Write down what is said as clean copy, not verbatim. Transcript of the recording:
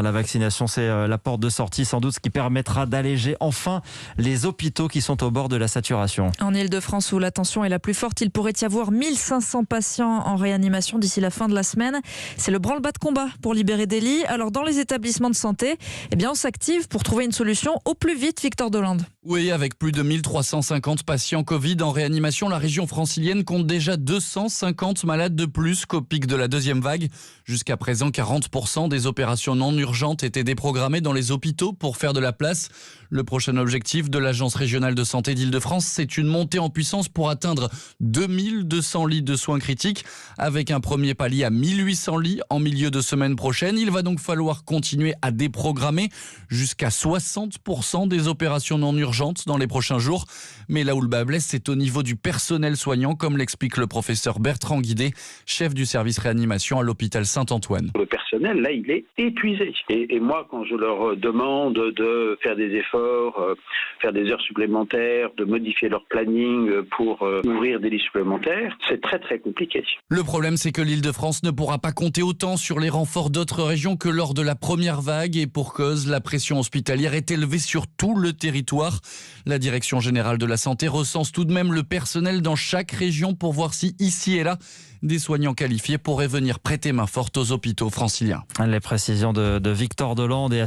La vaccination, c'est la porte de sortie, sans doute ce qui permettra d'alléger enfin les hôpitaux qui sont au bord de la saturation. En Île-de-France, où la tension est la plus forte, il pourrait y avoir 1500 patients en réanimation d'ici la fin de la semaine. C'est le branle-bas de combat pour libérer des lits. Alors, dans les établissements de santé, on s'active pour trouver une solution au plus vite, Victor Delande. Oui, avec plus de 1350 patients Covid en réanimation, la région francilienne compte déjà 250 malades de plus qu'au pic de la deuxième vague. Jusqu'à présent, 40% des opérations non urgentes étaient déprogrammées dans les hôpitaux pour faire de la place. Le prochain objectif de l'Agence régionale de santé d'Île-de-France, c'est une montée en puissance pour atteindre 2200 lits de soins critiques, avec un premier palier à 1800 lits en milieu de semaine prochaine. Il va donc falloir continuer à déprogrammer jusqu'à 60% des opérations non urgentes dans les prochains jours. Mais là où le bât blesse, c'est au niveau du personnel soignant, comme l'explique le professeur Bertrand Guidé, chef du service réanimation à l'hôpital Saint-Antoine. Le personnel, là, il est épuisé. Et moi, quand je leur demande de faire des efforts, faire des heures supplémentaires, de modifier leur planning pour ouvrir des lits supplémentaires, c'est très très compliqué. Le problème, c'est que l'Île-de-France ne pourra pas compter autant sur les renforts d'autres régions que lors de la première vague, et pour cause, la pression hospitalière est élevée sur tout le territoire. La Direction générale de la santé recense tout de même le personnel dans chaque région pour voir si, ici et là, des soignants qualifiés pourraient venir prêter main forte aux hôpitaux franciliens. Les précisions de Victor Delande et